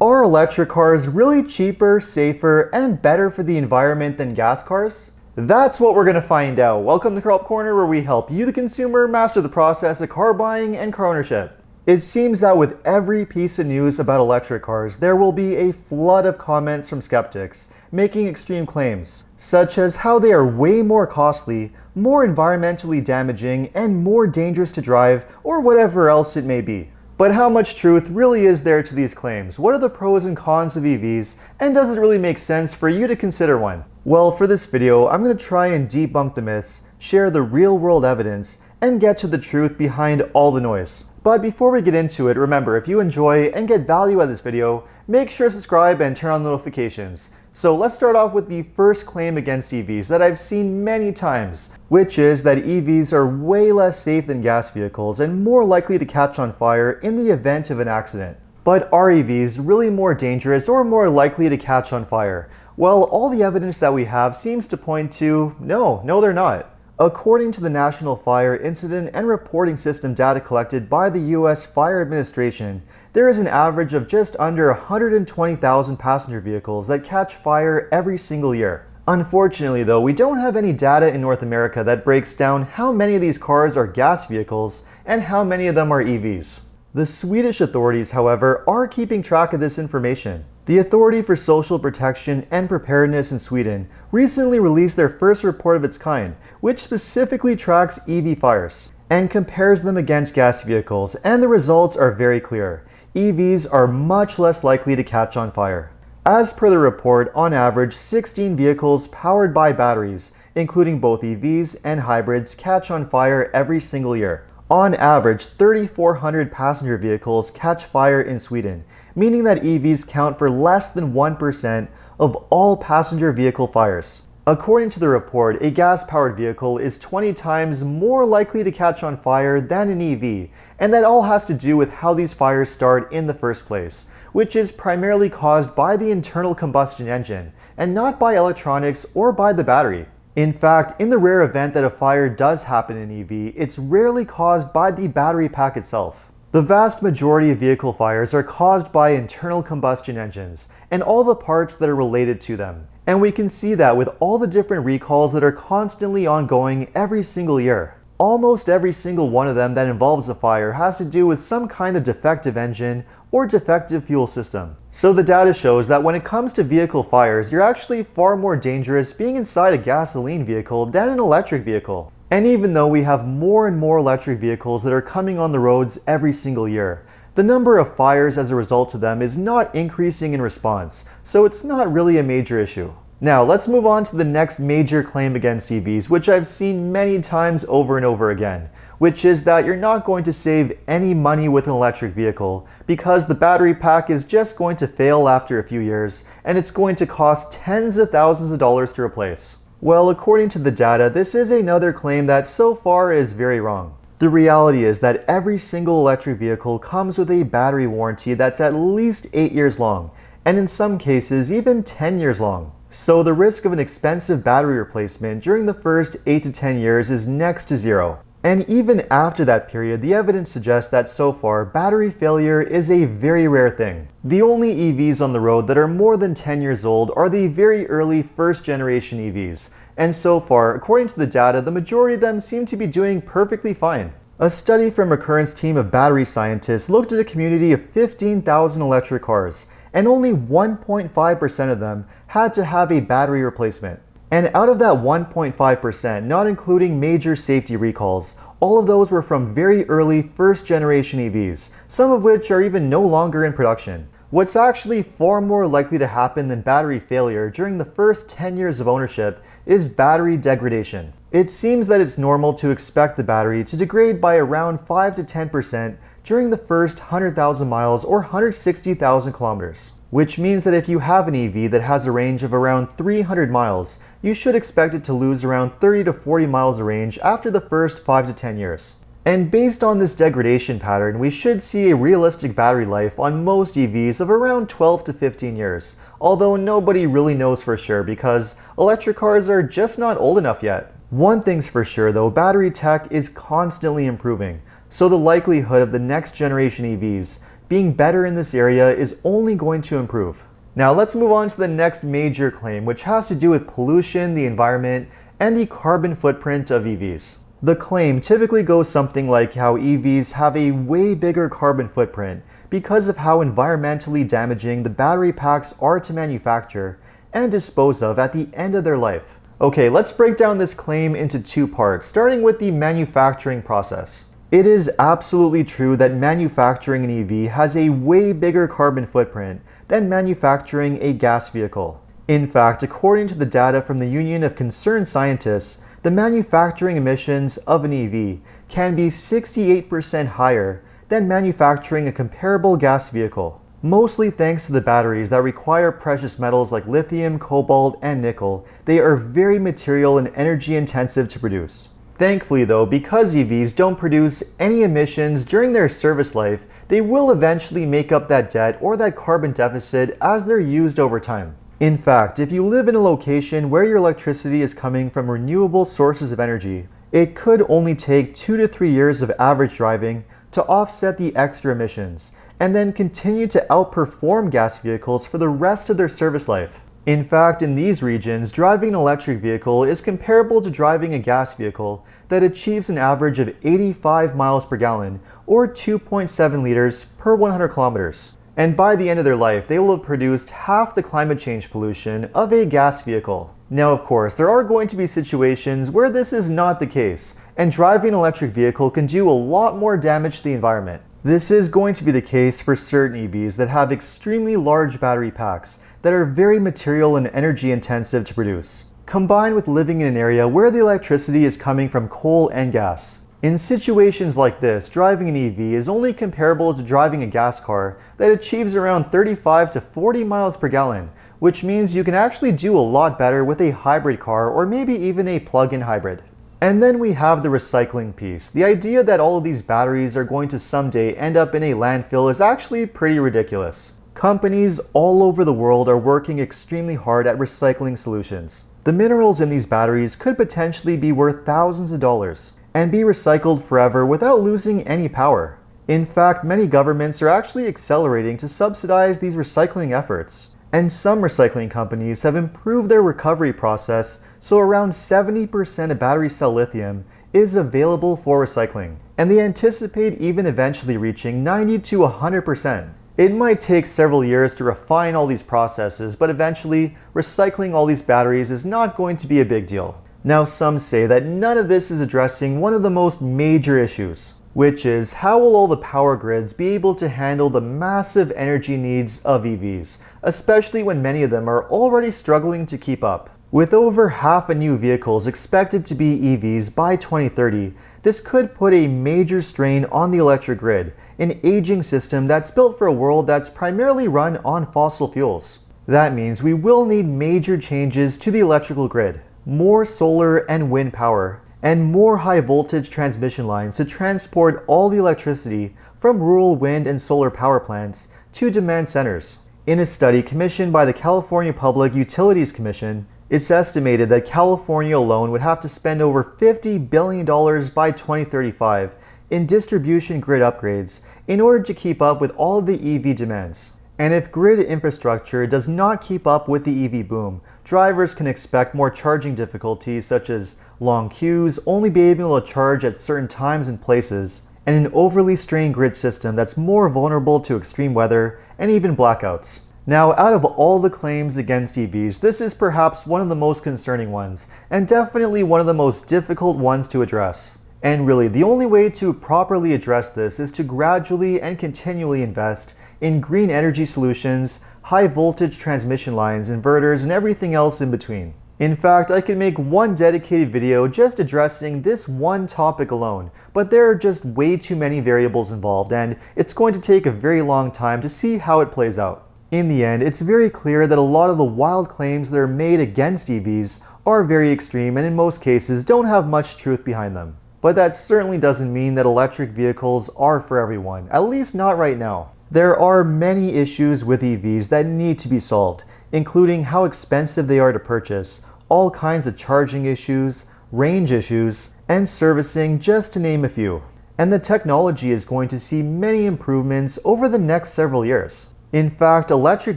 Are electric cars really cheaper, safer, and better for the environment than gas cars? That's what we're going to find out. Welcome to Car Help Corner, where we help you, the consumer, master the process of car buying and car ownership. It seems that with every piece of news about electric cars, there will be a flood of comments from skeptics making extreme claims, such as how they are way more costly, more environmentally damaging, and more dangerous to drive, or whatever else it may be. But how much truth really is there to these claims? What are the pros and cons of EVs, and does it really make sense for you to consider one? Well, for this video, I'm going to try and debunk the myths, share the real-world evidence, and get to the truth behind all the noise. But before we get into it, remember, if you enjoy and get value out of this video, make sure to subscribe and turn on notifications. So let's start off with the first claim against EVs that I've seen many times, which is that EVs are way less safe than gas vehicles and more likely to catch on fire in the event of an accident. But are EVs really more dangerous or more likely to catch on fire? Well, all the evidence that we have seems to point to no, they're not. According to the National Fire Incident and Reporting System data collected by the U.S. Fire Administration, there is an average of just under 120,000 passenger vehicles that catch fire every single year. Unfortunately though, we don't have any data in North America that breaks down how many of these cars are gas vehicles and how many of them are EVs. The Swedish authorities, however, are keeping track of this information. The Authority for Social Protection and Preparedness in Sweden recently released their first report of its kind, which specifically tracks EV fires and compares them against gas vehicles, and the results are very clear. EVs are much less likely to catch on fire. As per the report, on average, 16 vehicles powered by batteries, including both EVs and hybrids, catch on fire every single year. On average, 3,400 passenger vehicles catch fire in Sweden, meaning that EVs count for less than 1% of all passenger vehicle fires. According to the report, a gas-powered vehicle is 20 times more likely to catch on fire than an EV, and that all has to do with how these fires start in the first place, which is primarily caused by the internal combustion engine, and not by electronics or by the battery. In fact, in the rare event that a fire does happen in an EV, it's rarely caused by the battery pack itself. The vast majority of vehicle fires are caused by internal combustion engines and all the parts that are related to them. And we can see that with all the different recalls that are constantly ongoing every single year. Almost every single one of them that involves a fire has to do with some kind of defective engine or defective fuel system. So the data shows that when it comes to vehicle fires, you're actually far more dangerous being inside a gasoline vehicle than an electric vehicle. And even though we have more and more electric vehicles that are coming on the roads every single year, the number of fires as a result of them is not increasing in response, so it's not really a major issue. Now let's move on to the next major claim against EVs, which I've seen many times over and over again, which is that you're not going to save any money with an electric vehicle because the battery pack is just going to fail after a few years and it's going to cost tens of thousands of dollars to replace. Well, according to the data, this is another claim that so far is very wrong. The reality is that every single electric vehicle comes with a battery warranty that's at least 8 years long, and in some cases even 10 years long. So the risk of an expensive battery replacement during the first 8 to 10 years is next to zero. And even after that period, the evidence suggests that so far, battery failure is a very rare thing. The only EVs on the road that are more than 10 years old are the very early first generation EVs. And so far, according to the data, the majority of them seem to be doing perfectly fine. A study from Recurrent's team of battery scientists looked at a community of 15,000 electric cars, and only 1.5% of them had to have a battery replacement. And out of that 1.5%, not including major safety recalls, all of those were from very early first generation EVs, some of which are even no longer in production. What's actually far more likely to happen than battery failure during the first 10 years of ownership is battery degradation. It seems that it's normal to expect the battery to degrade by around 5 to 10% during the first 100,000 miles or 160,000 kilometers. Which means that if you have an EV that has a range of around 300 miles, you should expect it to lose around 30 to 40 miles of range after the first 5 to 10 years. And based on this degradation pattern, we should see a realistic battery life on most EVs of around 12 to 15 years, although nobody really knows for sure because electric cars are just not old enough yet. One thing's for sure though, battery tech is constantly improving, so the likelihood of the next generation EVs being better in this area is only going to improve. Now let's move on to the next major claim, which has to do with pollution, the environment, and the carbon footprint of EVs. The claim typically goes something like how EVs have a way bigger carbon footprint because of how environmentally damaging the battery packs are to manufacture and dispose of at the end of their life. Okay, let's break down this claim into two parts, starting with the manufacturing process. It is absolutely true that manufacturing an EV has a way bigger carbon footprint than manufacturing a gas vehicle. In fact, according to the data from the Union of Concerned Scientists, the manufacturing emissions of an EV can be 68% higher than manufacturing a comparable gas vehicle, mostly thanks to the batteries that require precious metals like lithium, cobalt, and nickel. They are very material and energy intensive to produce. Thankfully though, because EVs don't produce any emissions during their service life, they will eventually make up that debt or that carbon deficit as they're used over time. In fact, if you live in a location where your electricity is coming from renewable sources of energy, it could only take 2 to 3 years of average driving to offset the extra emissions, and then continue to outperform gas vehicles for the rest of their service life. In fact, in these regions, driving an electric vehicle is comparable to driving a gas vehicle that achieves an average of 85 miles per gallon or 2.7 liters per 100 kilometers. And by the end of their life, they will have produced half the climate change pollution of a gas vehicle. Now, of course, there are going to be situations where this is not the case, and driving an electric vehicle can do a lot more damage to the environment. This is going to be the case for certain EVs that have extremely large battery packs that are very material and energy intensive to produce, combined with living in an area where the electricity is coming from coal and gas. In situations like this, driving an EV is only comparable to driving a gas car that achieves around 35 to 40 miles per gallon, which means you can actually do a lot better with a hybrid car or maybe even a plug-in hybrid. And then we have the recycling piece. The idea that all of these batteries are going to someday end up in a landfill is actually pretty ridiculous. Companies all over the world are working extremely hard at recycling solutions. The minerals in these batteries could potentially be worth thousands of dollars and be recycled forever without losing any power. In fact, many governments are actually accelerating to subsidize these recycling efforts. And some recycling companies have improved their recovery process so around 70% of battery cell lithium is available for recycling. And they anticipate even eventually reaching 90 to 100%. It might take several years to refine all these processes, but eventually recycling all these batteries is not going to be a big deal. Now, some say that none of this is addressing one of the most major issues, which is how will all the power grids be able to handle the massive energy needs of EVs, especially when many of them are already struggling to keep up. With over half of new vehicles expected to be EVs by 2030, this could put a major strain on the electric grid, an aging system that's built for a world that's primarily run on fossil fuels. That means we will need major changes to the electrical grid, more solar and wind power, and more high voltage transmission lines to transport all the electricity from rural wind and solar power plants to demand centers. In a study commissioned by the California Public Utilities Commission, it's estimated that California alone would have to spend over $50 billion by 2035 in distribution grid upgrades in order to keep up with all of the EV demands. And if grid infrastructure does not keep up with the EV boom, drivers can expect more charging difficulties such as long queues, only being able to charge at certain times and places, and an overly strained grid system that's more vulnerable to extreme weather and even blackouts. Now, out of all the claims against EVs, this is perhaps one of the most concerning ones, and definitely one of the most difficult ones to address. And really, the only way to properly address this is to gradually and continually invest in green energy solutions, high voltage transmission lines, inverters, and everything else in between. In fact, I could make one dedicated video just addressing this one topic alone, but there are just way too many variables involved, and it's going to take a very long time to see how it plays out. In the end, it's very clear that a lot of the wild claims that are made against EVs are very extreme and in most cases don't have much truth behind them. But that certainly doesn't mean that electric vehicles are for everyone, at least not right now. There are many issues with EVs that need to be solved, including how expensive they are to purchase, all kinds of charging issues, range issues, and servicing, just to name a few. and the technology is going to see many improvements over the next several years. In fact, electric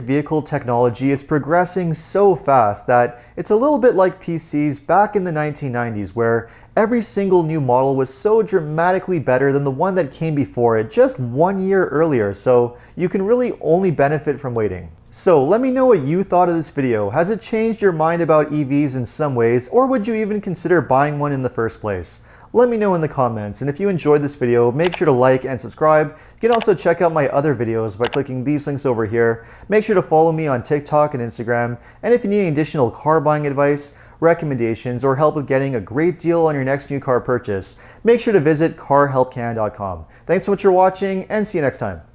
vehicle technology is progressing so fast that it's a little bit like PCs back in the 1990s, where every single new model was so dramatically better than the one that came before it just 1 year earlier, so you can really only benefit from waiting. So let me know what you thought of this video. Has it changed your mind about EVs in some ways, or would you even consider buying one in the first place? Let me know in the comments, and if you enjoyed this video, make sure to like and subscribe. You can also check out my other videos by clicking these links over here. Make sure to follow me on TikTok and Instagram, and if you need additional car buying advice, recommendations, or help with getting a great deal on your next new car purchase, make sure to visit carhelpcan.com. Thanks so much for watching, and see you next time.